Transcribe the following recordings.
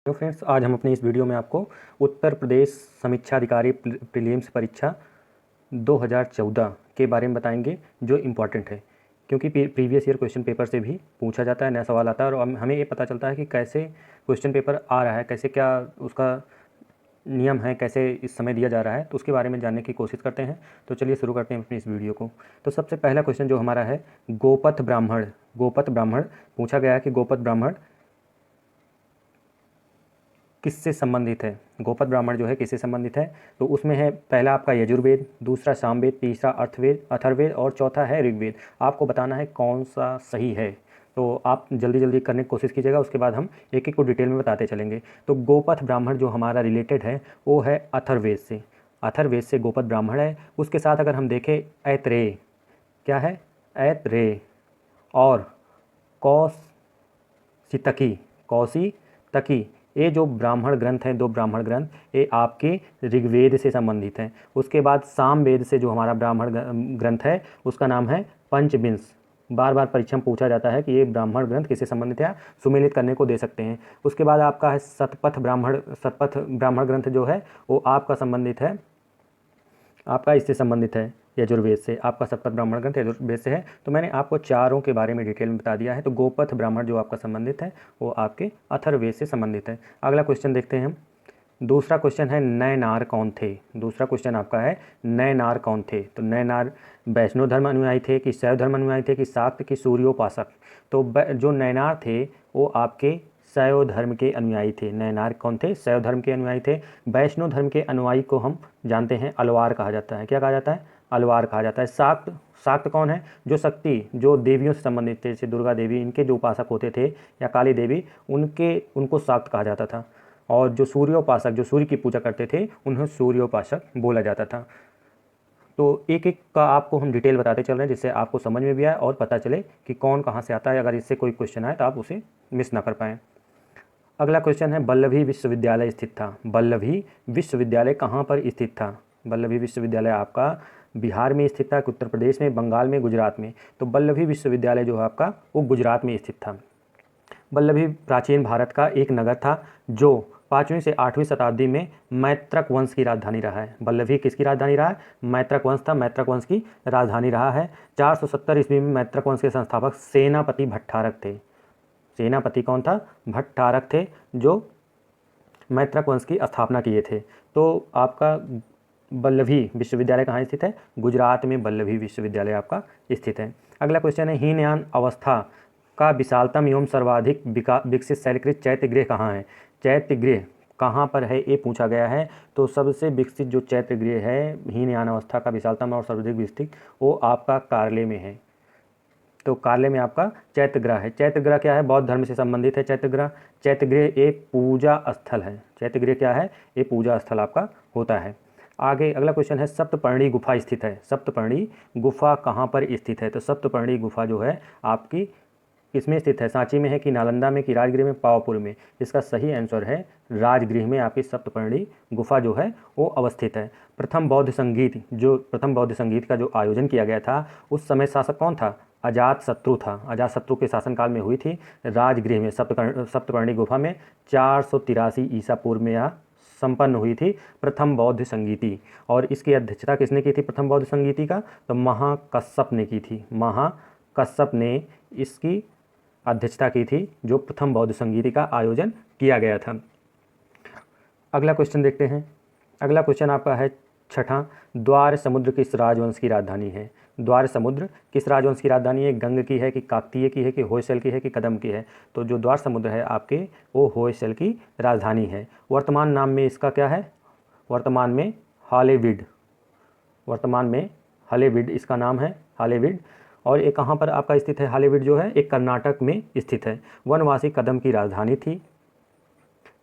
तो फ्रेंड्स, आज हम अपनी इस वीडियो में आपको उत्तर प्रदेश समीक्षा अधिकारी प्रीलिम्स परीक्षा 2014 के बारे में बताएंगे, जो इम्पॉर्टेंट है क्योंकि प्रीवियस ईयर क्वेश्चन पेपर से भी पूछा जाता है, नया सवाल आता है और हमें ये पता चलता है कि कैसे क्वेश्चन पेपर आ रहा है, कैसे क्या उसका नियम है, कैसे इस समय दिया जा रहा है, तो उसके बारे में जानने की कोशिश करते हैं। तो चलिए शुरू करते हैं अपनी इस वीडियो को। तो सबसे पहला क्वेश्चन जो हमारा है, गोपथ ब्राह्मण पूछा गया है कि गोपथ ब्राह्मण किससे संबंधित है। गोपथ ब्राह्मण जो है किससे संबंधित है, तो उसमें है पहला आपका यजुर्वेद, दूसरा सामवेद, तीसरा अथर्ववेद और चौथा है ऋग्वेद। आपको बताना है कौन सा सही है, तो आप जल्दी जल्दी करने की कोशिश कीजिएगा, उसके बाद हम एक एक को डिटेल में बताते चलेंगे। तो गोपथ ब्राह्मण जो हमारा रिलेटेड है वो है अथर्ववेद से। अथर्ववेद से गोपथ ब्राह्मण है। उसके साथ अगर हम देखें ऐत्रेय, क्या है, ऐत्रेय और कौशितकी, ये जो ब्राह्मण ग्रंथ हैं, दो ब्राह्मण ग्रंथ, ये आपके ऋग्वेद से संबंधित हैं। उसके बाद सामवेद से जो हमारा ब्राह्मण ग्रंथ है उसका नाम है पंचविंश। बार बार परीक्षा में पूछा जाता है कि ये ब्राह्मण ग्रंथ किससे संबंधित है, सुमेलित करने को दे सकते हैं। उसके बाद आपका है शतपथ ब्राह्मण ग्रंथ जो है वो आपका संबंधित है, आपका इससे संबंधित है यजुर्वेद से। आपका शतपथ ब्राह्मण ग्रंथ यजुर्वेद से है। तो मैंने आपको चारों के बारे में डिटेल में बता दिया है। तो गोपथ ब्राह्मण जो आपका संबंधित है वो आपके अथर्ववेद से संबंधित है। अगला क्वेश्चन देखते हैं हम। दूसरा क्वेश्चन है नयनार कौन थे। दूसरा क्वेश्चन आपका है नयनार कौन थे। तो नयनार वैष्णव धर्म अनुयायी थे कि शैव धर्म अनुयायी थे कि शाक्त कि सूर्योपासक। तो जो नयनार थे वो आपके शैव धर्म के अनुयायी थे। नयनार कौन थे, शैव धर्म के अनुयायी थे। वैष्णव धर्म के अनुयायी को हम जानते हैं अलवार कहा जाता है। क्या कहा जाता है, अलवार कहा जाता है। शाक्त कौन है, जो शक्ति, जो देवियों से संबंधित थे, जैसे दुर्गा देवी, इनके जो उपासक होते थे या काली देवी, उनको शाक्त कहा जाता था। और जो सूर्योपासक, जो सूर्य की पूजा करते थे, उन्हें सूर्योपासक बोला जाता था। तो एक एक का आपको हम डिटेल बताते चल रहे हैं जिससे आपको समझ में भी आए और पता चले कि कौन कहाँ से आता है। अगर इससे कोई क्वेश्चन आए तो आप उसे मिस ना कर पाएँ। अगला क्वेश्चन है वल्लभी विश्वविद्यालय स्थित था। वल्लभी विश्वविद्यालय कहाँ पर स्थित था। वल्लभी विश्वविद्यालय आपका बिहार में स्थित था, उत्तर प्रदेश में, बंगाल में, गुजरात में। तो वल्लभी विश्वविद्यालय जो है आपका वो गुजरात में स्थित था। वल्लभी प्राचीन भारत का एक नगर था जो 5वीं से 8वीं शताब्दी में मैत्रक वंश की राजधानी रहा है। वल्लभी किसकी राजधानी रहा है, मैत्रक वंश था, मैत्रक वंश की राजधानी रहा है। 470 ईस्वी में मैत्रक वंश के संस्थापक सेनापति भट्टारक थे। सेनापति कौन था, भट्टारक थे, जो मैत्रक वंश की स्थापना किए थे। तो आपका वल्लभी विश्वविद्यालय कहाँ स्थित है, गुजरात में वल्लभी विश्वविद्यालय आपका स्थित है। अगला क्वेश्चन है हीनयान अवस्था का विशालतम एवं सर्वाधिक विकसित शैलकृत चैत्यगृह कहाँ है। चैत्यगृह कहाँ पर है ये पूछा गया है। तो सबसे विकसित जो चैत्यगृह है, हीनयान अवस्था का विशालतम और सर्वाधिक विकसित, वो आपका कार्ले में है। तो कार्ले में आपका चैत्यगृह है। चैत्यगृह क्या है, बौद्ध धर्म से संबंधित है। चैत्यगृह एक पूजा स्थल है। चैत्यगृह क्या है, ये पूजा स्थल आपका होता है। आगे अगला क्वेश्चन है सप्तपर्णी गुफा स्थित है। सप्तपर्णी गुफा कहाँ पर स्थित है। तो सप्तपर्णी गुफा जो है आपकी किसमें स्थित है, सांची में है कि नालंदा में कि राजगृह में, पावापुर में। इसका सही आंसर है राजगृह में आपकी सप्तपर्णी गुफा जो है वो अवस्थित है। प्रथम बौद्ध संगीत का जो आयोजन किया गया था, उस समय शासक कौन था, अजातशत्रु था। अजातशत्रु के शासनकाल में हुई थी राजगृह में, सप्तपर्णी गुफा में। 483 ईसा पूर्व में यह संपन्न हुई थी प्रथम बौद्ध संगीति। और इसकी अध्यक्षता किसने की थी प्रथम बौद्ध संगीति का, तो महाकश्यप ने की थी। महाकश्यप ने इसकी अध्यक्षता की थी, जो प्रथम बौद्ध संगीति का आयोजन किया गया था। अगला क्वेश्चन देखते हैं। अगला क्वेश्चन आपका है छठा, द्वार समुद्र किस राजवंश की राजधानी है। द्वार समुद्र किस राजवंश की राजधानी है, गंग की है कि काकतीय की है कि होयसल की है कि कदम की है। तो जो द्वार समुद्र है आपके वो होयसल की राजधानी है। वर्तमान नाम में इसका क्या है, वर्तमान में हालेविड इसका नाम है, हालेविड। और ये कहाँ पर आपका स्थित है, हालेविड जो है एक कर्नाटक में स्थित है। वनवासी कदम की राजधानी थी,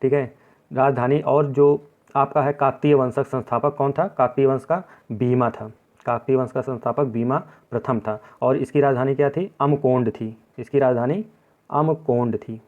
ठीक है, राजधानी। और जो आपका है काकतीय वंश का संस्थापक कौन था, काकतीय वंश का भीमा था। काकतीय वंश का संस्थापक भीमा प्रथम था। और इसकी राजधानी क्या थी, अमकोंड थी। इसकी राजधानी अमकोंड थी।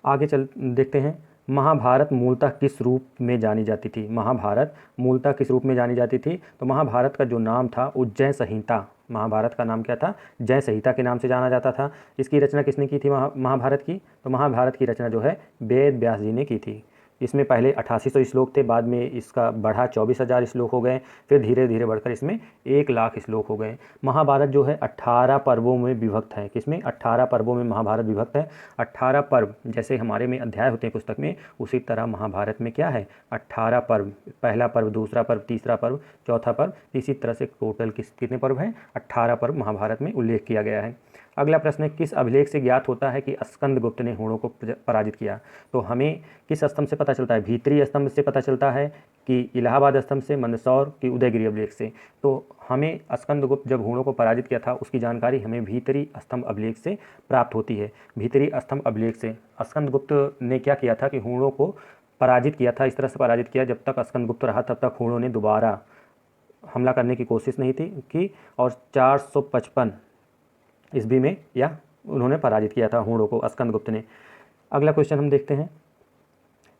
आगे चल देखते हैं, महाभारत मूलतः किस रूप में जानी जाती थी। महाभारत मूलतः किस रूप में जानी जाती थी। तो महाभारत का जो नाम था उज्जैन संहिता, महाभारत का नाम क्या था? जय संहिता के नाम से जाना जाता था। इसकी रचना किसने की थी महाभारत की? तो महाभारत की रचना जो है वेद व्यास जी ने की थी। इसमें पहले 8800 श्लोक थे, बाद में इसका बढ़ा 24,000 श्लोक हो गए, फिर धीरे धीरे बढ़कर इसमें 1,00,000 श्लोक हो गए। महाभारत जो है 18 पर्वों में विभक्त है। किसमें? 18 पर्वों में महाभारत विभक्त है। 18 पर्व जैसे हमारे में अध्याय होते हैं पुस्तक में, उसी तरह महाभारत में क्या है? 18 पर्व, पहला पर्व, दूसरा पर्व, तीसरा पर्व, चौथा पर्व, इसी तरह से टोटल कितने पर्व हैं? 18 पर्व महाभारत में उल्लेख किया गया है। अगला प्रश्न है, किस अभिलेख से ज्ञात होता है कि स्कंदगुप्त ने हूणों को पराजित किया? तो हमें किस स्तंभ से पता चलता है? भीतरी स्तंभ से पता चलता है कि इलाहाबाद स्तंभ से, मंदसौर की उदयगिरी अभिलेख से? तो हमें स्कंदगुप्त जब हूणों को पराजित किया था उसकी जानकारी हमें भीतरी स्तंभ अभिलेख से प्राप्त होती है। भीतरी स्तंभ अभिलेख से स्कंदगुप्त ने क्या किया था कि हूणों को पराजित किया था। इस तरह से पराजित किया, जब तक स्कंदगुप्त रहा तब तक हूणों ने दोबारा हमला करने की कोशिश नहीं की और 455 ईस्वी में या उन्होंने पराजित किया था हूणों को, स्कंदगुप्त ने। अगला क्वेश्चन हम देखते हैं,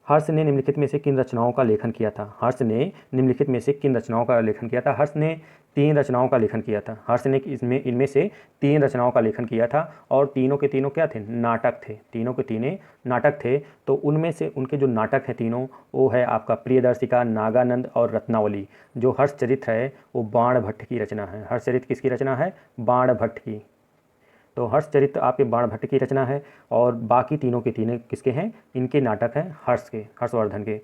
हर्ष ने निम्नलिखित में से किन रचनाओं का लेखन किया था? हर्ष ने निम्नलिखित में से किन रचनाओं का लेखन किया था? हर्ष ने 3 रचनाओं का लेखन किया था। हर्ष ने इनमें से 3 रचनाओं का लेखन किया था और तीनों के तीनों क्या थे? नाटक थे। तीनों के तीनों नाटक थे। तो उनमें से उनके जो नाटक हैं तीनों, वो है आपका प्रियदर्शिका, नागानंद और रत्नावली। जो हर्षचरित्र है वो बाणभट्ट की रचना है। हर्षचरित्र किसकी रचना है? बाणभट्ट की। तो हर्षचरित्र आपके बाणभट्ट की रचना है और बाकी तीनों के तीनों किसके हैं? इनके नाटक हैं हर्ष के, हर्षवर्धन के।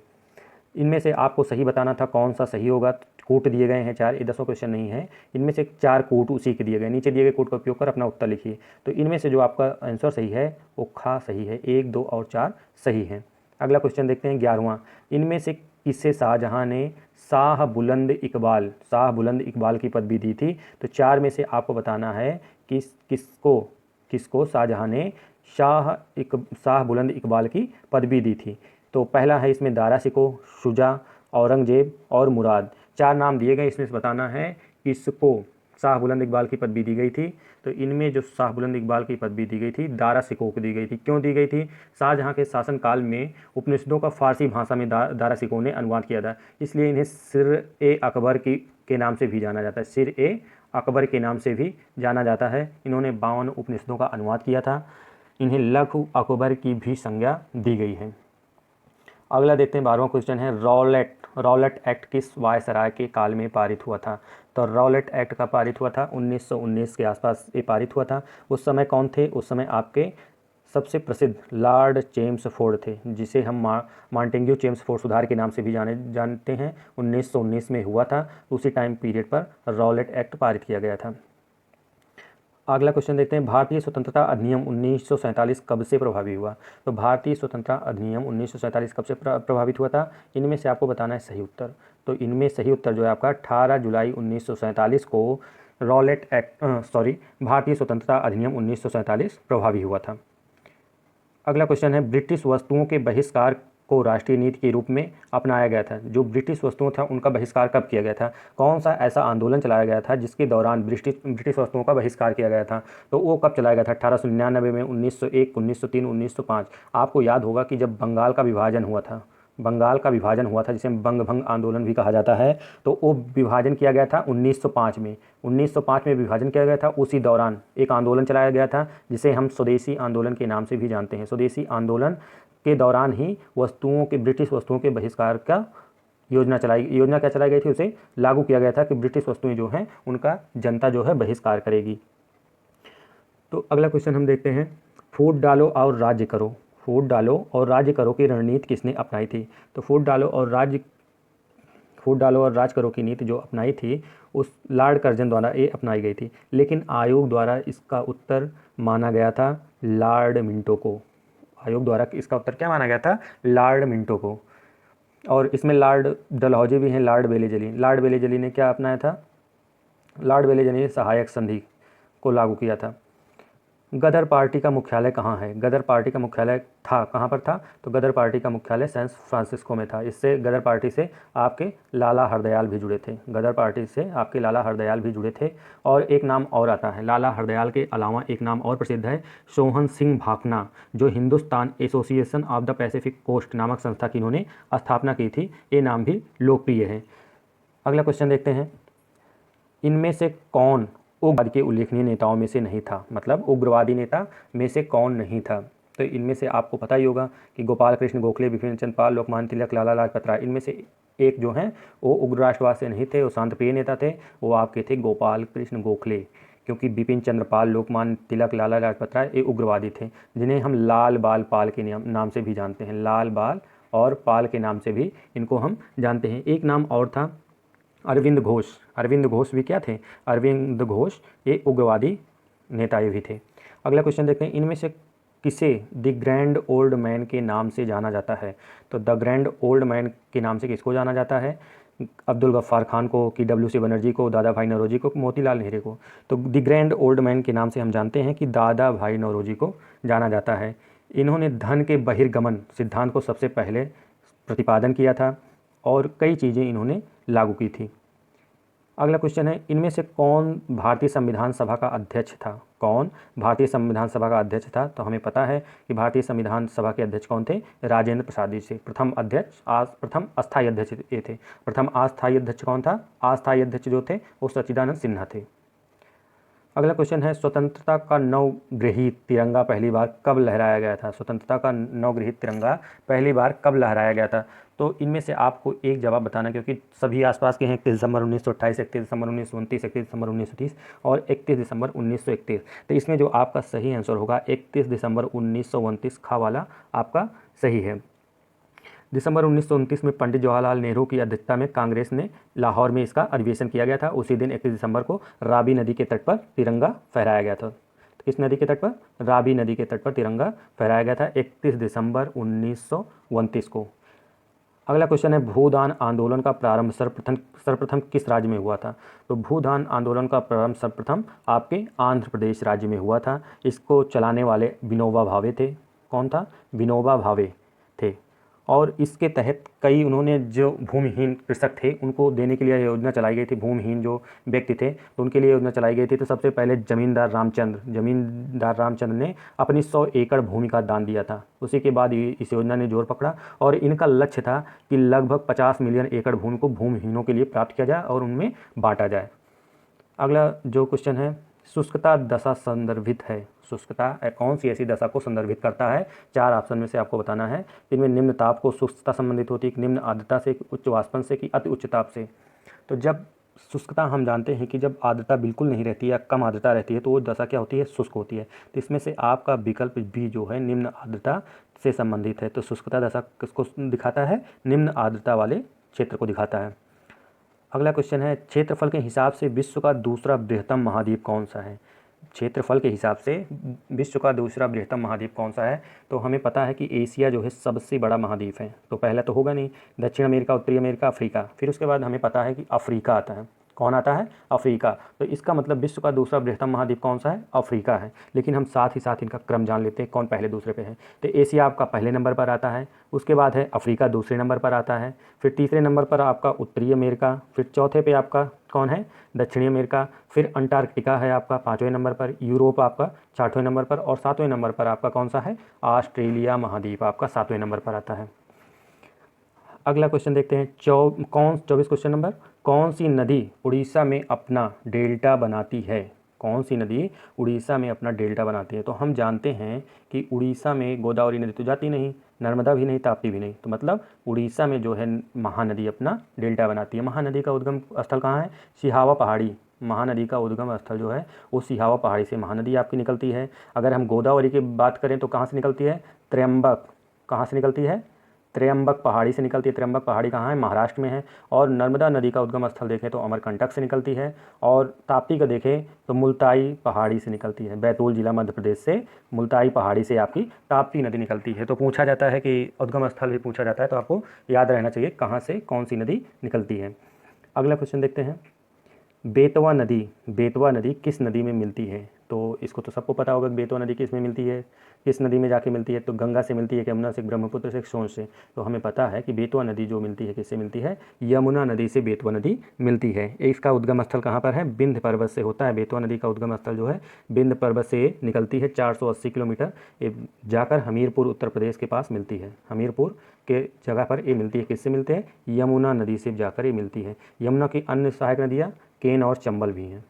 इनमें से आपको सही बताना था कौन सा सही होगा। कूट दिए गए हैं 4, ये 10 क्वेश्चन नहीं है। इनमें से 4 कूट उसी के दिए गए, नीचे दिए गए कूट का उपयोग कर अपना उत्तर लिखिए। तो इनमें से जो आपका आंसर सही है वो खा सही है, 1, 2 और 4 सही हैं। अगला क्वेश्चन देखते हैं 11वां, इनमें से किसे शाहजहां ने शाह बुलंद इकबाल की पदवी दी थी? तो 4 में से आपको बताना है किसको शाहजहां ने शाह बुलंद इकबाल की पदवी दी थी। तो पहला है इसमें दारा शिकोह, शुजा, औरंगजेब और मुराद। 4 नाम दिए गए, इसमें से बताना है किसको शाह बुलंद इकबाल की पदवी दी गई थी। तो इनमें जो शाह बुलंद इकबाल की पदवी दी गई थी दारा शिकोह को दी गई थी। क्यों दी गई थी? शाहजहां के शासनकाल में उपनिषदों का फारसी भाषा में दारा शिकोह ने अनुवाद किया था, इसलिए इन्हें सिर-ए-अकबर के नाम से भी जाना जाता है। सिर-ए-अकबर के नाम से भी जाना जाता है। इन्होंने 52 उपनिषदों का अनुवाद किया था। इन्हें लघु अकबर की भी संज्ञा दी गई है। अगला देखते हैं 12वां क्वेश्चन है, रॉलेट एक्ट किस वायसराय के काल में पारित हुआ था? तो रॉलेट एक्ट का पारित हुआ था 1919 के आसपास ये पारित हुआ था। उस समय कौन थे? उस समय आपके सबसे प्रसिद्ध लॉर्ड चेम्सफोर्ड थे, जिसे हम मॉन्टेग्यू चेम्सफोर्ड सुधार के नाम से भी जानते हैं। 1919 में हुआ था। उसी टाइम पीरियड पर रॉलेट एक्ट पारित किया गया था। अगला क्वेश्चन देखते हैं, भारतीय स्वतंत्रता अधिनियम 1947 कब से प्रभावी हुआ? तो भारतीय स्वतंत्रता अधिनियम 1947 कब से प्रभावित हुआ था? इनमें से आपको बताना है सही उत्तर। तो इनमें सही उत्तर जो है आपका 18 जुलाई 1947 को भारतीय स्वतंत्रता अधिनियम 1947 प्रभावी हुआ था। अगला क्वेश्चन है, ब्रिटिश वस्तुओं के बहिष्कार को राष्ट्रीय नीति के रूप में अपनाया गया था। जो ब्रिटिश वस्तुओं था उनका बहिष्कार कब किया गया था? कौन सा ऐसा आंदोलन चलाया गया था जिसके दौरान ब्रिटिश वस्तुओं का बहिष्कार किया गया था? तो वो कब चलाया गया था? 1899 में, 1901, 1903, 1905। आपको याद होगा कि जब बंगाल का विभाजन हुआ था, जिसे बंग भंग आंदोलन भी कहा जाता है, तो वो विभाजन किया गया था 1905 में। 1905 में विभाजन किया गया था। उसी दौरान एक आंदोलन चलाया गया था जिसे हम स्वदेशी आंदोलन के नाम से भी जानते हैं। स्वदेशी आंदोलन के दौरान ही ब्रिटिश वस्तुओं के बहिष्कार का योजना क्या चलाई गई थी, उसे लागू किया गया था कि ब्रिटिश वस्तुएं जो हैं उनका जनता जो है बहिष्कार करेगी। तो अगला क्वेश्चन हम देखते हैं, फूट डालो और राज्य करो की रणनीति किसने अपनाई थी? तो फूट डालो और राज करो की नीति जो अपनाई थी उस लॉर्ड कर्जन द्वारा ये अपनाई गई थी, लेकिन आयोग द्वारा इसका उत्तर माना गया था लॉर्ड मिंटो को। आयोग द्वारा इसका उत्तर क्या माना गया था? लॉर्ड मिंटो को। और इसमें लॉर्ड डलहौजी भी हैं, लॉर्ड बेलेजली ने क्या अपनाया था? लॉर्ड बेलेजली ने सहायक संधि को लागू किया था। गदर पार्टी का मुख्यालय कहाँ है? गदर पार्टी का मुख्यालय कहाँ पर था? तो गदर पार्टी का मुख्यालय सैन फ्रांसिस्को में था। इससे गदर पार्टी से आपके लाला हरदयाल भी जुड़े थे। और एक नाम और आता है, लाला हरदयाल के अलावा एक नाम और प्रसिद्ध है, सोहन सिंह भाकना, जो Hindustan Association of the Pacific Coast नामक संस्था की इन्होंने स्थापना की थी। ये नाम भी लोकप्रिय है। अगला क्वेश्चन देखते हैं, इनमें से कौन उग्रवाद के उल्लेखनीय नेताओं में से नहीं था। मतलब उग्रवादी नेता में से कौन नहीं था? तो इनमें से आपको पता ही होगा कि गोपाल कृष्ण गोखले, बिपिन चंद्र पाल, लोकमान्य तिलक, लाला लाजपत राय, इनमें से एक जो हैं वो उग्र राष्ट्रवाद से नहीं थे, वो शांतप्रिय नेता थे। वो आपके थे गोपाल कृष्ण गोखले, क्योंकि बिपिन चंद्र पाल, लोकमान्य तिलक, लाला लाजपत राय ये उग्रवादी थे, जिन्हें हम लाल बाल पाल के नाम से भी जानते हैं। लाल बाल और पाल के नाम से भी इनको हम जानते हैं। एक नाम और था अरविंद घोष। अरविंद घोष भी क्या थे? अरविंद घोष ये उग्रवादी नेता भी थे। अगला क्वेश्चन देखते हैं, इनमें से किसे द ग्रैंड ओल्ड मैन के नाम से जाना जाता है? तो द ग्रैंड ओल्ड मैन के नाम से किसको जाना जाता है? अब्दुल गफ्फार खान को, कि डब्ल्यू.सी. बनर्जी को, दादा भाई नौरोजी को, मोतीलाल नेहरू को? तो द ग्रैंड ओल्ड मैन के नाम से हम जानते हैं कि दादा भाई नौरोजी को जाना जाता है। इन्होंने धन के बहिर्गमन सिद्धांत को सबसे पहले प्रतिपादन किया था और कई चीज़ें इन्होंने लागू की थी। अगला क्वेश्चन है, इनमें से कौन भारतीय संविधान सभा का अध्यक्ष था? कौन भारतीय संविधान सभा का अध्यक्ष था? तो हमें पता है कि भारतीय संविधान सभा के अध्यक्ष कौन थे? राजेंद्र प्रसाद जी से। प्रथम अस्थायी अध्यक्ष ये थे। प्रथम अस्थायी अध्यक्ष कौन था? अस्थायी अध्यक्ष जो थे वो सच्चिदानंद सिन्हा थे। अगला क्वेश्चन है, स्वतंत्रता का नवगृहित तिरंगा पहली बार कब लहराया गया था? स्वतंत्रता का नवगृहित तिरंगा पहली बार कब लहराया गया था? तो इनमें से आपको एक जवाब बताना, क्योंकि सभी आसपास के हैं। 31 दिसंबर 1928, 31 दिसंबर 1929, 31 दिसंबर 1930 और 31 दिसंबर 1931। तो इसमें जो आपका सही आंसर होगा 31 दिसंबर 1929 खा वाला आपका सही है। दिसंबर 1929 में पंडित जवाहरलाल नेहरू की अध्यक्षता में कांग्रेस ने लाहौर में इसका अधिवेशन किया गया था। उसी दिन 31 दिसंबर को रावी नदी के तट पर तिरंगा फहराया गया था। किस नदी के तट पर? रावी नदी के तट पर तिरंगा फहराया गया था 31 दिसंबर 1929 को। अगला क्वेश्चन है, भूदान आंदोलन का प्रारंभ सर्वप्रथम किस राज्य में हुआ था? तो भूदान आंदोलन का प्रारंभ सर्वप्रथम आपके आंध्र प्रदेश राज्य में हुआ था। इसको चलाने वाले विनोबा भावे थे। कौन था? विनोबा भावे थे। और इसके तहत कई उन्होंने जो भूमिहीन कृषक थे उनको देने के लिए योजना चलाई गई थी। भूमिहीन जो व्यक्ति थे तो उनके लिए योजना चलाई गई थी। तो सबसे पहले जमींदार रामचंद्र ने अपनी 100 एकड़ भूमि का दान दिया था। उसी के बाद इस योजना ने जोर पकड़ा और इनका लक्ष्य था कि लगभग 50 मिलियन एकड़ भूमि को भूमिहीनों के लिए प्राप्त किया जाए और उनमें बांटा जाए। अगला जो क्वेश्चन है, शुष्कता दशा संदर्भित है। शुष्कता कौन सी ऐसी दशा को संदर्भित करता है? 4 ऑप्शन में से आपको बताना है। इनमें निम्न ताप को शुष्कता संबंधित होती है, निम्न आर्द्रता से, उच्च वाष्पन से, कि अति उच्च ताप से। तो जब शुष्कता हम जानते हैं कि जब आर्द्रता बिल्कुल नहीं रहती या कम आर्द्रता रहती है तो वो दशा क्या होती है? शुष्क होती है। तो इसमें से आपका विकल्प बी जो है निम्न आर्द्रता से संबंधित है। तो शुष्कता दशा किसको दिखाता है? निम्न आर्द्रता वाले क्षेत्र को दिखाता है। अगला क्वेश्चन है, क्षेत्रफल के हिसाब से विश्व का दूसरा बृहत्तम महाद्वीप कौन सा है? क्षेत्रफल के हिसाब से विश्व का दूसरा बृहत्तम महाद्वीप कौन सा है? तो हमें पता है कि एशिया जो है सबसे बड़ा महाद्वीप है। तो पहला तो होगा नहीं, दक्षिण अमेरिका, उत्तरी अमेरिका, अफ्रीका। फिर उसके बाद हमें पता है कि अफ्रीका आता है। कौन आता है? अफ्रीका। तो इसका मतलब विश्व का दूसरा बृहत्तम महाद्वीप कौन सा है? अफ्रीका है। लेकिन हम साथ ही साथ इनका क्रम जान लेते हैं, कौन पहले दूसरे पे है। तो एशिया आपका पहले नंबर पर आता है, उसके बाद है अफ्रीका दूसरे नंबर पर आता है, फिर तीसरे नंबर पर आपका उत्तरी अमेरिका, फिर चौथे पे आपका कौन है? दक्षिणी अमेरिका, फिर अंटार्कटिका है आपका 5वें नंबर पर, यूरोप आपका 6वें नंबर पर और 7वें नंबर पर आपका कौन सा है? ऑस्ट्रेलिया महाद्वीप आपका 7वें नंबर पर आता है। अगला क्वेश्चन देखते हैं, 24 क्वेश्चन नंबर, कौन सी नदी उड़ीसा में अपना डेल्टा बनाती है? कौन सी नदी उड़ीसा में अपना डेल्टा बनाती है? तो हम जानते हैं कि उड़ीसा में गोदावरी नदी तो जाती नहीं, नर्मदा भी नहीं, ताप्ती भी नहीं। तो मतलब उड़ीसा में जो है महानदी अपना डेल्टा बनाती है। महानदी का उद्गम स्थल कहाँ है? सिहावा पहाड़ी। महानदी का उद्गम स्थल जो है वो सिहावा पहाड़ी से महानदी आपकी निकलती है। अगर हम गोदावरी की बात करें तो कहाँ से निकलती है? त्र्यंबक। कहाँ से निकलती है? त्र्यंबक पहाड़ी से निकलती है। त्र्यंबक पहाड़ी कहाँ है? महाराष्ट्र में है। और नर्मदा नदी का उद्गम स्थल देखें तो अमरकंटक से निकलती है। और ताप्ती का देखें तो मुल्ताई पहाड़ी से निकलती है। बैतूल जिला मध्य प्रदेश से मुल्ताई पहाड़ी से आपकी ताप्ती नदी निकलती है। तो पूछा जाता है कि उद्गम स्थल भी पूछा जाता है तो आपको याद रहना चाहिए कहाँ से कौन सी नदी निकलती है। अगला क्वेश्चन देखते हैं, बेतवा नदी किस नदी में मिलती है? तो इसको तो सबको पता होगा कि बेतवा नदी किस में मिलती है, किस नदी में जाके मिलती है? तो गंगा से मिलती है, यमुना से, ब्रह्मपुत्र से, सोन से। तो हमें पता है कि बेतवा नदी जो मिलती है किससे मिलती है? यमुना नदी से बेतवा नदी मिलती है। इसका उद्गम स्थल कहाँ पर है? विंध्य पर्वत से होता है। बेतवा नदी का उद्गम स्थल जो है विंध्य पर्वत से निकलती है, 480 किलोमीटर ये जाकर हमीरपुर उत्तर प्रदेश के पास मिलती है। हमीरपुर के जगह पर ये मिलती है। किससे मिलते हैं? यमुना नदी से जाकर ये मिलती है। यमुना की अन्य सहायक नदियाँ केन और चंबल भी हैं।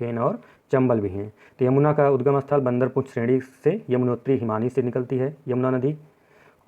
केन और चंबल भी हैं। तो यमुना का उद्गम स्थल बंदरपुर श्रेणी से यमुनोत्री हिमानी से निकलती है यमुना नदी।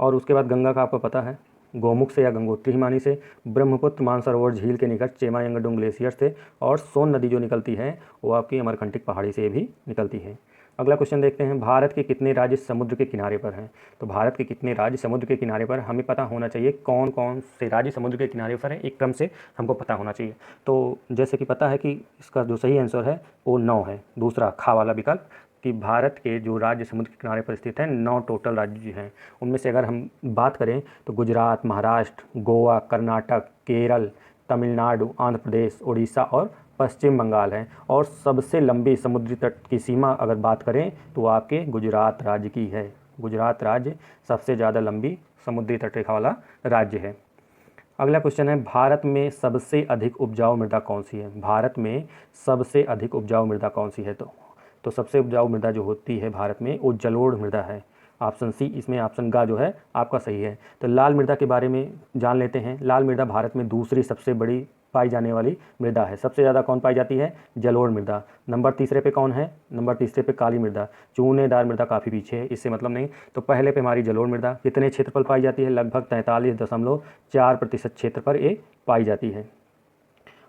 और उसके बाद गंगा का आपको पता है गोमुख से या गंगोत्री हिमानी से, ब्रह्मपुत्र मानसरोवर झील के निकट चेमायंगडुंग ग्लेशियर से, और सोन नदी जो निकलती है वो आपकी अमरकंटक पहाड़ी से भी निकलती है। अगला क्वेश्चन देखते हैं, भारत के कितने राज्य समुद्र के किनारे पर हैं? तो भारत के कितने राज्य समुद्र के किनारे पर, हमें पता होना चाहिए कौन कौन से राज्य समुद्र के किनारे पर हैं, एक क्रम से हमको पता होना चाहिए। तो जैसे कि पता है कि इसका जो सही आंसर है वो 9 है, दूसरा खा वाला विकल्प, कि भारत के जो राज्य समुद्र के किनारे पर स्थित हैं 9 टोटल राज्य हैं। उनमें से अगर हम बात करें तो गुजरात, महाराष्ट्र, गोवा, कर्नाटक, केरल, तमिलनाडु, आंध्र प्रदेश, उड़ीसा और पश्चिम बंगाल है। और सबसे लंबी समुद्री तट की सीमा अगर बात करें तो वो आपके गुजरात राज्य की है। गुजरात राज्य सबसे ज़्यादा लंबी समुद्री तट रेखा वाला राज्य है। अगला क्वेश्चन है, भारत में सबसे अधिक उपजाऊ मृदा कौन सी है? भारत में सबसे अधिक उपजाऊ मृदा कौन सी है? तो सबसे उपजाऊ मृदा जो होती है भारत में वो जलोढ़ मृदा है। ऑप्शन सी, इसमें ऑप्शन गा जो है आपका सही है। तो लाल मृदा के बारे में जान लेते हैं। लाल मृदा भारत में दूसरी सबसे बड़ी पाई जाने वाली मृदा है। सबसे ज़्यादा कौन पाई जाती है? जलोढ़ मृदा। नंबर तीसरे पे कौन है? नंबर तीसरे पे काली मृदा। चूनेदार मृदा काफ़ी पीछे है, इससे मतलब नहीं। तो पहले पे हमारी जलोढ़ मृदा कितने क्षेत्रफल पाई जाती है? लगभग 43.4% क्षेत्र पर ये पाई जाती है।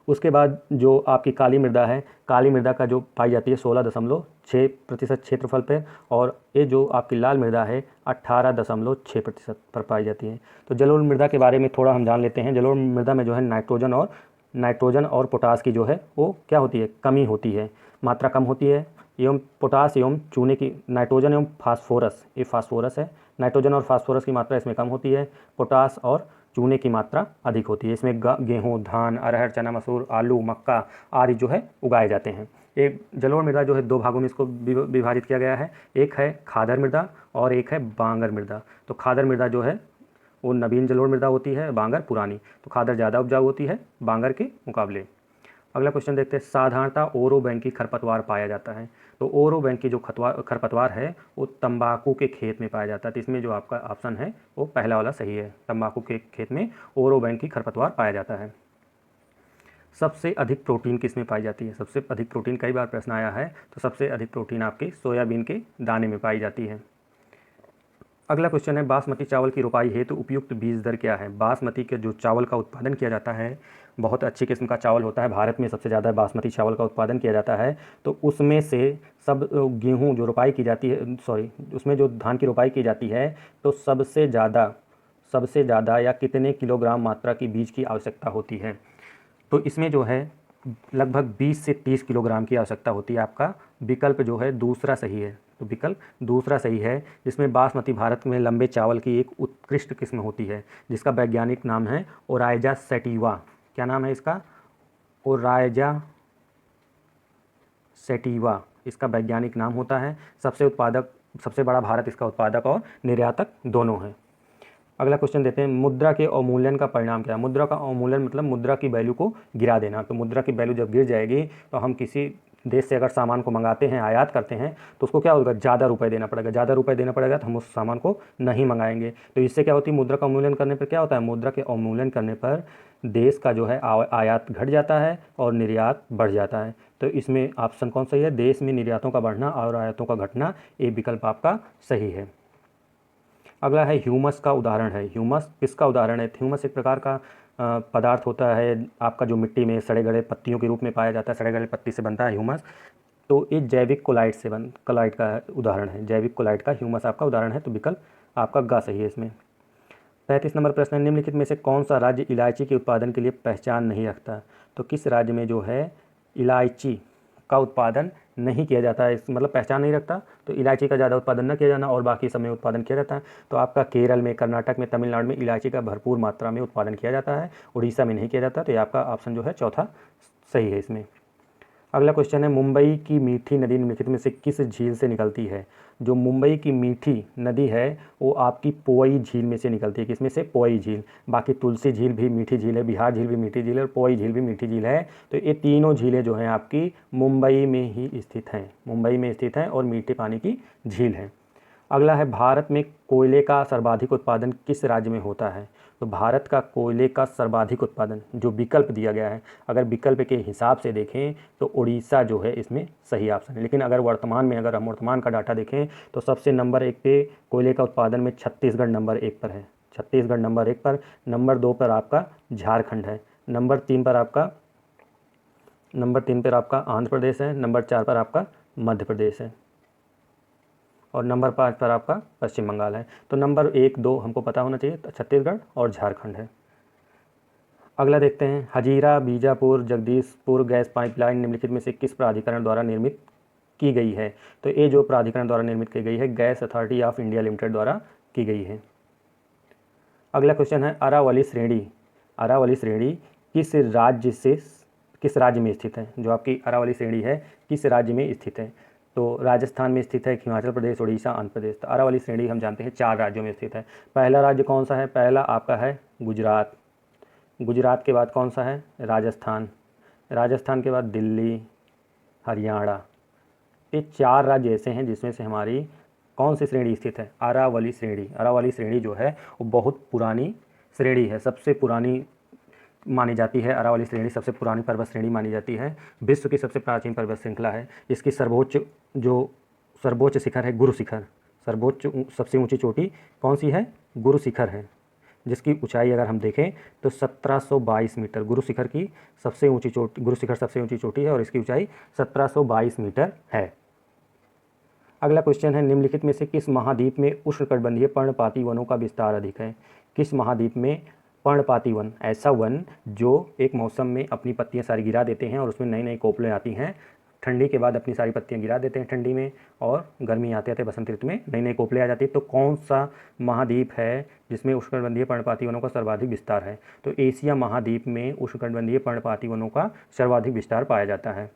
उसके बाद जो आपकी काली मृदा है, काली मृदा का जो पाई जाती है 16.6% क्षेत्रफल पर, और ये जो आपकी लाल मृदा है 18.6% पर पाई जाती है। तो जलोढ़ मृदा के बारे में थोड़ा हम जान लेते हैं। जलोढ़ मृदा में जो है नाइट्रोजन और पोटास की जो है वो क्या होती है? कमी होती है, मात्रा कम होती है। एवं पोटास एवं चूने की, नाइट्रोजन एवं फास्फोरस, ये फास्फोरस है, नाइट्रोजन और फास्फोरस की मात्रा इसमें कम होती है। पोटास और चूने की मात्रा अधिक होती है। इसमें गेहूँ, धान, अरहर, चना, मसूर, आलू, मक्का आदि जो है उगाए जाते हैं। एक जलोढ़ मृदा जो है 2 भागों में इसको विभाजित किया गया है। एक है खादर मृदा और एक है बांगर मृदा। तो खादर मृदा जो है वो नवीन जलोढ़ मृदा होती है, बांगर पुरानी। तो खादर ज़्यादा उपजाऊ होती है बांगर के मुकाबले। अगला क्वेश्चन देखते हैं, साधारणतः ओरोबैंकी खरपतवार पाया जाता है। तो ओरोबैंकी जो खरपतवार है वो तंबाकू के खेत में पाया जाता है। तो इसमें जो आपका ऑप्शन है वो पहला वाला सही है, तंबाकू के खेत में ओरोबैंकी खरपतवार पाया जाता है। सबसे अधिक प्रोटीन किस में पाई जाती है? सबसे अधिक प्रोटीन, कई बार प्रश्न आया है। तो सबसे अधिक प्रोटीन आपके सोयाबीन के दाने में पाई जाती है। अगला क्वेश्चन है, बासमती चावल की रोपाई हेतु उपयुक्त बीज दर क्या है? बासमती के जो चावल का उत्पादन किया जाता है, बहुत अच्छी किस्म का चावल होता है, भारत में सबसे ज़्यादा बासमती चावल का उत्पादन किया जाता है। तो उसमें से सब गेहूँ जो रोपाई की जाती है, उसमें जो धान की रोपाई की जाती है, तो सबसे ज़्यादा या कितने किलोग्राम मात्रा की बीज की आवश्यकता होती है? तो इसमें जो है लगभग 20 से 30 किलोग्राम की आवश्यकता होती है। आपका विकल्प जो है दूसरा सही है। तो विकल्प दूसरा सही है, जिसमें बासमती भारत में लंबे चावल की एक उत्कृष्ट किस्म होती है, जिसका वैज्ञानिक नाम है ओराइजा सैटिवा। क्या नाम है इसका? ओराइजा सैटिवा इसका वैज्ञानिक नाम होता है। सबसे बड़ा भारत इसका उत्पादक और निर्यातक दोनों है। अगला क्वेश्चन देते हैं, मुद्रा के अवमूल्यन का परिणाम क्या है? मुद्रा का अवमूल्यन मतलब मुद्रा की वैल्यू को गिरा देना। तो मुद्रा की वैल्यू जब गिर जाएगी तो हम किसी देश से अगर सामान को मंगाते हैं, आयात करते हैं, तो उसको क्या होगा? ज़्यादा रुपए देना पड़ेगा। ज़्यादा रुपए देना पड़ेगा तो हम उस सामान को नहीं मंगाएंगे। तो इससे क्या होती है? मुद्रा का अवमूल्यन करने पर क्या होता है? मुद्रा के अवमूल्यन करने पर देश का जो है आयात घट जाता है और निर्यात बढ़ जाता है। तो इसमें ऑप्शन कौन सही है? देश में निर्यातों का बढ़ना और आयातों का घटना, ये विकल्प आपका सही है। अगला है, ह्यूमस का उदाहरण है। ह्यूमस किसका उदाहरण है? ह्यूमस एक प्रकार का पदार्थ होता है आपका, जो मिट्टी में सड़े गले पत्तियों के रूप में पाया जाता है। सड़े गले पत्ती से बनता है ह्यूमस। तो ये जैविक कोलाइट का उदाहरण है। जैविक कोलाइट का ह्यूमस आपका उदाहरण है। तो विकल्प आपका ग सही है इसमें। 35 नंबर प्रश्न है, निम्नलिखित में से कौन सा राज्य इलायची के उत्पादन के लिए पहचान नहीं रखता? तो किस राज्य में जो है इलायची का उत्पादन नहीं किया जाता है, मतलब पहचान नहीं रखता? तो इलायची का ज़्यादा उत्पादन न किया जाना और बाकी सब में उत्पादन किया जाता है। तो आपका केरल में, कर्नाटक में, तमिलनाडु में इलायची का भरपूर मात्रा में उत्पादन किया जाता है। उड़ीसा में नहीं किया जाता। तो ये आपका ऑप्शन जो है चौथा सही है इसमें। अगला क्वेश्चन है, मुंबई की मीठी नदी निम्नलिखित में से किस झील से निकलती है? जो मुंबई की मीठी नदी है वो आपकी पोई झील में से निकलती है। किसमें से? पोई झील। बाकी तुलसी झील भी मीठी झील है, बिहार झील भी मीठी झील है और पोई झील भी मीठी झील है। तो ये तीनों झीलें जो हैं आपकी मुंबई में ही स्थित हैं। मुंबई में स्थित हैं और मीठे पानी की झील है। अगला है भारत में कोयले का सर्वाधिक उत्पादन किस राज्य में होता है। तो भारत का कोयले का सर्वाधिक उत्पादन जो विकल्प दिया गया है, अगर विकल्प के हिसाब से देखें तो उड़ीसा जो है इसमें सही ऑप्शन है। लेकिन अगर हम वर्तमान का डाटा देखें तो सबसे नंबर 1 पे कोयले का उत्पादन में छत्तीसगढ़ नंबर 1 पर है। छत्तीसगढ़ नंबर 1 पर, नंबर 2 पर आपका झारखंड है, नंबर 3 पर आपका आंध्र प्रदेश है, नंबर 4 पर आपका मध्य प्रदेश है और नंबर 5 पर आपका पश्चिम बंगाल है। तो नंबर 1, 2 हमको पता होना चाहिए, छत्तीसगढ़ और झारखंड है। अगला देखते हैं, हजीरा बीजापुर जगदीशपुर गैस पाइपलाइन निम्नलिखित में से किस प्राधिकरण द्वारा निर्मित की गई है। तो ये जो प्राधिकरण द्वारा निर्मित की गई है, gas authority of India limited द्वारा की गई है। अगला क्वेश्चन है, अरावली श्रेणी किस राज्य में स्थित है। जो आपकी अरावली श्रेणी है किस राज्य में स्थित है। तो राजस्थान में स्थित है, हिमाचल प्रदेश, उड़ीसा, आंध्र प्रदेश। तो अरावली श्रेणी हम जानते हैं 4 राज्यों में स्थित है। पहला राज्य कौन सा है, पहला आपका है गुजरात, गुजरात के बाद कौन सा है, राजस्थान, राजस्थान के बाद दिल्ली, हरियाणा। ये 4 राज्य ऐसे हैं जिसमें से हमारी कौन सी श्रेणी स्थित है, अरावली श्रेणी। अरावली श्रेणी जो है वो बहुत पुरानी श्रेणी है, सबसे पुरानी मानी जाती है। अरावली श्रेणी सबसे पुरानी पर्वत श्रेणी मानी जाती है, विश्व की सबसे प्राचीन पर्वत श्रृंखला है। इसकी सर्वोच्च शिखर है गुरु शिखर। सबसे ऊंची चोटी कौन सी है, गुरु शिखर है, जिसकी ऊंचाई अगर हम देखें तो 1722 मीटर। गुरु शिखर सबसे ऊंची चोटी है और इसकी ऊंचाई 1722 मीटर है। अगला क्वेश्चन है, निम्नलिखित में से किस महाद्वीप में उष्णकटिबंधीय पर्णपाती वनों का विस्तार अधिक है। किस महाद्वीप में पर्णपाती वन, ऐसा वन जो एक मौसम में अपनी पत्तियां सारी गिरा देते हैं और उसमें नई नई कोपलें आती हैं, ठंडी के बाद अपनी सारी पत्तियां गिरा देते हैं ठंडी में, और गर्मी आते आते बसंत ऋतु में नई नई कोपलें आ जाती है। तो कौन सा महाद्वीप है जिसमें उष्णकटिबंधीय पर्णपाती वनों का सर्वाधिक विस्तार है। तो एशिया महाद्वीप में उष्णकटिबंधीय पर्णपाती वनों का सर्वाधिक विस्तार पाया जाता है।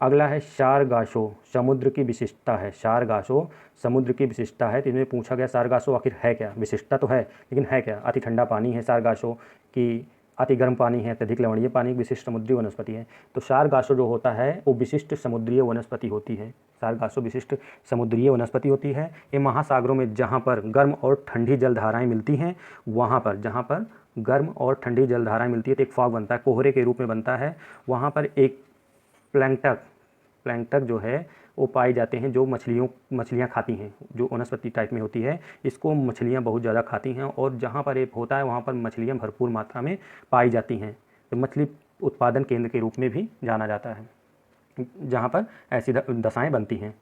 अगला है, सारगासो समुद्र की विशिष्टता है। सारगासो समुद्र की विशिष्टता है। तो इसमें पूछा गया सारगासो आखिर है क्या, विशिष्टता तो है लेकिन है क्या। अति ठंडा पानी है सारगासो, की अति गर्म पानी है, अत्यधिक लवणीय पानी, विशिष्ट समुद्री वनस्पति है। तो सारगासो जो होता है वो विशिष्ट समुद्रीय वनस्पति होती है। सारगासो विशिष्ट समुद्रीय वनस्पति होती है। ये महासागरों में जहाँ पर गर्म और ठंडी जलधाराएँ मिलती हैं, वहाँ पर जहाँ पर गर्म और ठंडी जलधाराएँ मिलती है तो एक फॉग बनता है, कोहरे के रूप में बनता है। वहाँ पर एक प्लैंक्टन जो है वो पाए जाते हैं, जो मछलियाँ खाती हैं, जो वनस्पति टाइप में होती है। इसको मछलियाँ बहुत ज़्यादा खाती हैं और जहाँ पर ये होता है वहाँ पर मछलियाँ भरपूर मात्रा में पाई जाती हैं। तो मछली उत्पादन केंद्र के रूप में भी जाना जाता है जहाँ पर ऐसी दशाएँ बनती हैं।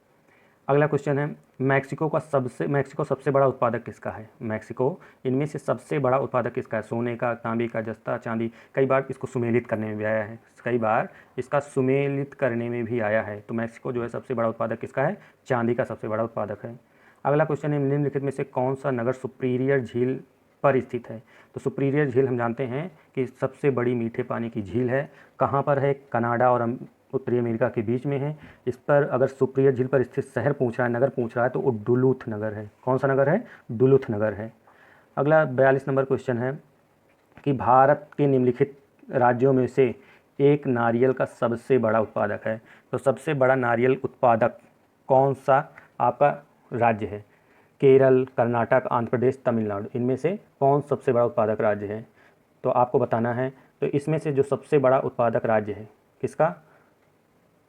अगला क्वेश्चन है, मैक्सिको सबसे बड़ा उत्पादक किसका है। मैक्सिको इनमें से सबसे बड़ा उत्पादक किसका है। सोने का, तांबे का, जस्ता, चांदी। कई बार इसको सुमेलित करने में भी आया है, तो मैक्सिको जो है सबसे बड़ा उत्पादक किसका है, चांदी का सबसे बड़ा उत्पादक है। अगला क्वेश्चन है, निम्नलिखित में से कौन सा नगर सुपीरियर झील पर स्थित है। तो सुपीरियर झील हम जानते हैं कि सबसे बड़ी मीठे पानी की झील है। कहाँ पर है, कनाडा और उत्तरी अमेरिका के बीच में है। इस पर अगर सुपीरियर झील पर स्थित शहर पूछ रहा है, नगर पूछ रहा है, तो वो डुलूथ नगर है। कौन सा नगर है, डुलूथ नगर है। अगला 42 नंबर क्वेश्चन है कि भारत के निम्नलिखित राज्यों में से एक नारियल का सबसे बड़ा उत्पादक है। तो सबसे बड़ा नारियल उत्पादक कौन सा आपका राज्य है। केरल, कर्नाटक, आंध्र प्रदेश, तमिलनाडु। इनमें से कौन सबसे बड़ा उत्पादक राज्य है, तो आपको बताना है। तो इसमें से जो सबसे बड़ा उत्पादक राज्य है किसका,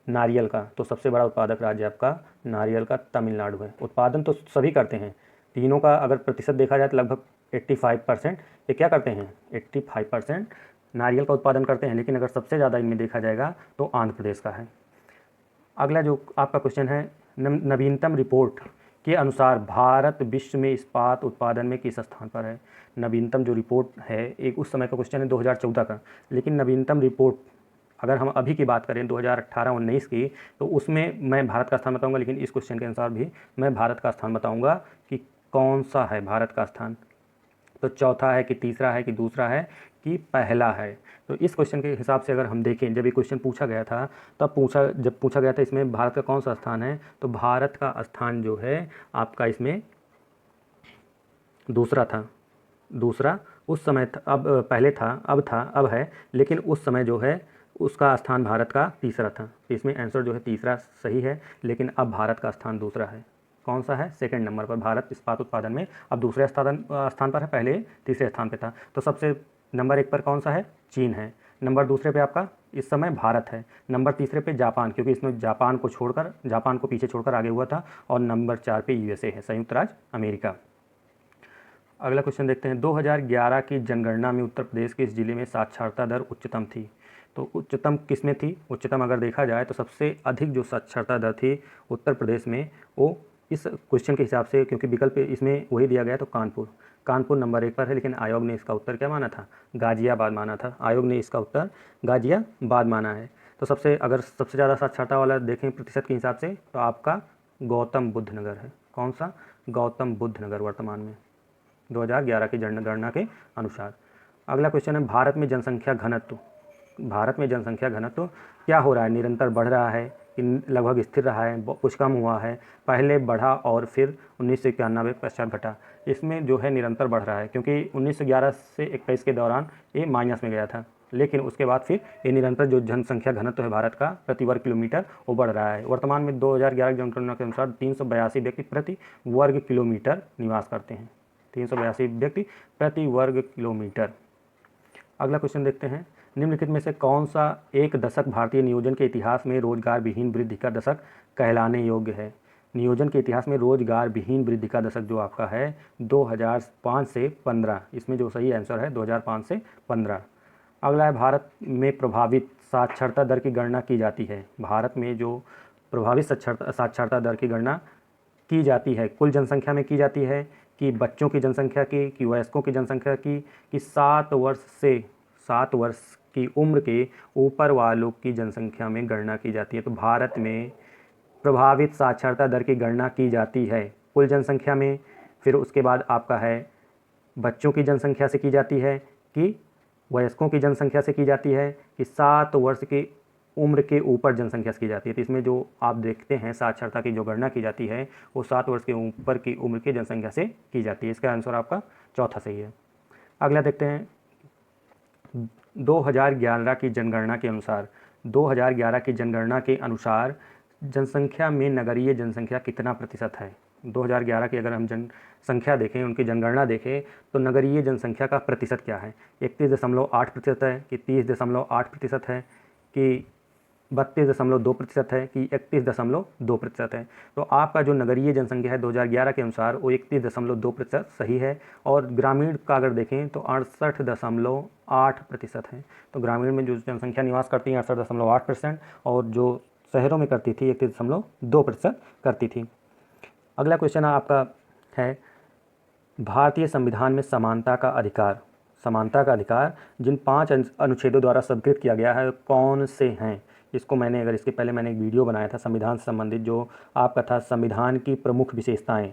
नारियल का, तो सबसे बड़ा उत्पादक राज्य आपका नारियल का तमिलनाडु है। उत्पादन तो सभी करते हैं, तीनों का अगर प्रतिशत देखा जाए तो लगभग 85% ये क्या करते हैं, 85% नारियल का उत्पादन करते हैं। लेकिन अगर सबसे ज़्यादा इनमें देखा जाएगा तो आंध्र प्रदेश का है। अगला जो आपका क्वेश्चन है, नवीनतम रिपोर्ट के अनुसार भारत विश्व में इस्पात उत्पादन में किस स्थान पर है। नवीनतम जो रिपोर्ट है, एक उस समय का क्वेश्चन है 2014 का, लेकिन नवीनतम रिपोर्ट अगर हम अभी की बात करें 2018-19 की, तो उसमें मैं भारत का स्थान बताऊंगा। लेकिन इस क्वेश्चन के अनुसार भी मैं भारत का स्थान बताऊंगा कि कौन सा है भारत का स्थान। तो चौथा है कि तीसरा है कि दूसरा है कि पहला है। तो इस क्वेश्चन के हिसाब से अगर हम देखें, जब ये क्वेश्चन पूछा गया था तब पूछा गया था इसमें भारत का कौन सा स्थान है, तो भारत का स्थान जो है आपका इसमें दूसरा था। दूसरा उस समय था, अब पहले था, अब है, लेकिन उस समय जो है उसका स्थान भारत का तीसरा था। तो इसमें आंसर जो है तीसरा सही है, लेकिन अब भारत का स्थान दूसरा है। कौन सा है? सेकंड नंबर पर भारत इस्पात उत्पादन में। अब दूसरे स्थान पर है, पहले तीसरे स्थान पे था। तो सबसे नंबर 1 पर कौन सा है? चीन है। नंबर दूसरे पे आपका इस समय भारत है। नंबर तीसरे पे जापान, क्योंकि इसमें जापान को पीछे छोड़कर आगे हुआ था। और नंबर 4 पे यूएसए है, संयुक्त राज्य अमेरिका। अगला क्वेश्चन देखते हैं। 2011 की जनगणना में उत्तर प्रदेश के इस जिले में साक्षरता दर उच्चतम थी। तो उच्चतम किस में थी? उच्चतम अगर देखा जाए तो सबसे अधिक जो साक्षरता दर थी उत्तर प्रदेश में, वो इस क्वेश्चन के हिसाब से, क्योंकि विकल्प इसमें वही दिया गया, तो कानपुर नंबर 1 पर है। लेकिन आयोग ने इसका उत्तर क्या माना था? गाजियाबाद माना था। आयोग ने इसका उत्तर गाजियाबाद माना है। तो अगर सबसे ज़्यादा साक्षरता वाला देखें प्रतिशत के हिसाब से, तो आपका गौतम बुद्ध नगर है। कौन सा? गौतम बुद्ध नगर वर्तमान में 2011 की जनगणना के अनुसार। अगला क्वेश्चन है, भारत में जनसंख्या घनत्व क्या हो रहा है? निरंतर बढ़ रहा है कि लगभग स्थिर रहा है, कुछ कम हुआ है, पहले बढ़ा और फिर 1991 पश्चात घटा? इसमें जो है निरंतर बढ़ रहा है, क्योंकि 1911 से 21 के दौरान ये माइनस में गया था, लेकिन उसके बाद फिर ये निरंतर जो जनसंख्या घनत्व है भारत का प्रति वर्ग किलोमीटर, वो बढ़ रहा है। वर्तमान में 2011 की जनगणना के अनुसार 382 व्यक्ति प्रति वर्ग किलोमीटर निवास करते हैं। 382 व्यक्ति प्रति वर्ग किलोमीटर। अगला क्वेश्चन देखते हैं। निम्नलिखित में से कौन सा एक दशक भारतीय नियोजन के इतिहास में रोजगार विहीन वृद्धि का दशक कहलाने योग्य है? नियोजन के इतिहास में रोजगार विहीन वृद्धि का दशक जो आपका है 2005 से 15, इसमें जो सही आंसर है 2005 से 15। अगला है, भारत में प्रभावित साक्षरता दर की गणना की जाती है। भारत में जो प्रभावित साक्षरता दर की गणना की जाती है, कुल जनसंख्या में की जाती है, कि बच्चों की जनसंख्या की, कि वयस्कों की जनसंख्या की, कि 7 वर्ष की उम्र के ऊपर वालों की जनसंख्या में गणना की जाती है? तो भारत में प्रभावित साक्षरता दर की गणना की जाती है कुल जनसंख्या में, फिर उसके बाद आपका है बच्चों की जनसंख्या से की जाती है, कि वयस्कों की जनसंख्या से की जाती है, कि 7 वर्ष की उम्र के ऊपर जनसंख्या से की जाती है। तो इसमें जो आप देखते हैं साक्षरता की जो गणना की जाती है वो 7 वर्ष के ऊपर की उम्र की जनसंख्या से की जाती है। इसका आंसर आपका चौथा सही है। अगला देखते हैं। 2011 की जनगणना के अनुसार जनसंख्या में नगरीय जनसंख्या कितना प्रतिशत है? 2011 की अगर हम जनसंख्या देखें, उनकी जनगणना देखें, तो नगरीय जनसंख्या का प्रतिशत क्या है? 31.8% है, कि 30.8% है, कि 32.2% है, कि 31.2% है? तो आपका जो नगरीय जनसंख्या है 2011 के अनुसार वो 31.2% सही है। और ग्रामीण का अगर देखें तो 68.8% है। तो ग्रामीण में जो जनसंख्या निवास करती है 68.8%, और जो शहरों में करती थी 31.2% करती थी। अगला क्वेश्चन आपका है, भारतीय संविधान में समानता का अधिकार जिन 5 अनुच्छेदों द्वारा स्वीकृत किया गया है कौन से हैं? इसको इसके पहले मैंने एक वीडियो बनाया था संविधान से संबंधित, जो आपका था संविधान की प्रमुख विशेषताएं,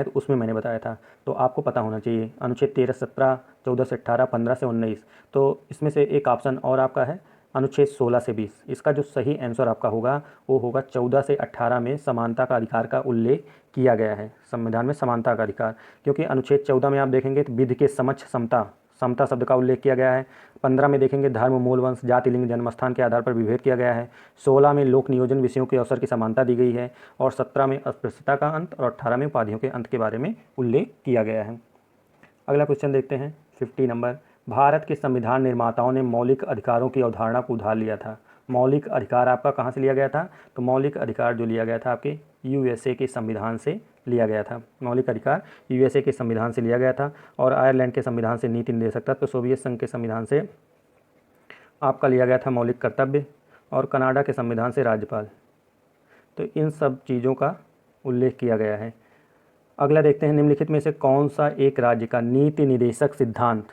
तो उसमें मैंने बताया था, तो आपको पता होना चाहिए। अनुच्छेद 13, 17, 14 से 18, 15 से 19। तो इसमें से एक ऑप्शन और आपका है अनुच्छेद 16 से 20। इसका जो सही आंसर आपका होगा वो होगा 14 से 18 में समानता का अधिकार का उल्लेख किया गया है, संविधान में समानता का अधिकार। क्योंकि अनुच्छेद 14 में आप देखेंगे तो विधि के समक्ष समता शब्द का उल्लेख किया गया है। 15 में देखेंगे धर्म, मूल, वंश, जाति, लिंग, जन्मस्थान के आधार पर विभेद किया गया है। 16 में लोक नियोजन विषयों के अवसर की समानता दी गई है। और 17 में अस्पृश्यता का अंत, और 18 में उपाधियों के अंत के बारे में उल्लेख किया गया है। अगला क्वेश्चन देखते हैं 50 नंबर। भारत के संविधान निर्माताओं ने मौलिक अधिकारों की अवधारणा को उधार लिया था। मौलिक अधिकार आपका कहाँ से लिया गया था? तो मौलिक अधिकार जो लिया गया था आपके यूएसए के संविधान से लिया गया था। मौलिक अधिकार यूएसए के संविधान से लिया गया था। और आयरलैंड के संविधान से नीति निर्देशक तत्व, तो सोवियत संघ के संविधान से आपका लिया गया था मौलिक कर्तव्य, और कनाडा के संविधान से राज्यपाल। तो इन सब चीज़ों का उल्लेख किया गया है। अगला देखते हैं, निम्नलिखित में से कौन सा एक राज्य का नीति निर्देशक सिद्धांत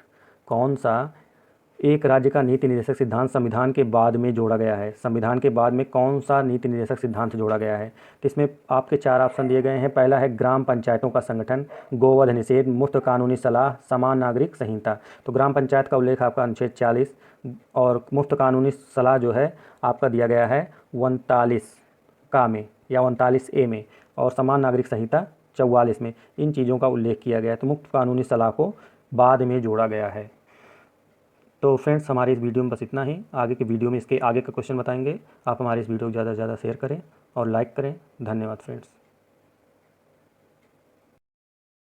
संविधान के बाद में जोड़ा गया है? संविधान के बाद में कौन सा नीति निर्देशक सिद्धांत जोड़ा गया है? तो इसमें आपके 4 ऑप्शन दिए गए हैं। पहला है ग्राम पंचायतों का संगठन, गोवध निषेध, मुफ्त कानूनी सलाह, समान नागरिक संहिता। तो ग्राम पंचायत का उल्लेख आपका अनुच्छेद 40, और मुफ्त कानूनी सलाह जो है आपका दिया गया है 39 का में या 39A में, और समान नागरिक संहिता 44 में। इन चीज़ों का उल्लेख किया गया है। तो मुफ्त कानूनी सलाह को बाद में जोड़ा गया है। तो फ्रेंड्स हमारे इस वीडियो में बस इतना ही। आगे के वीडियो में इसके आगे का क्वेश्चन बताएंगे। आप हमारे इस वीडियो को ज़्यादा से ज़्यादा शेयर करें और लाइक करें। धन्यवाद फ्रेंड्स।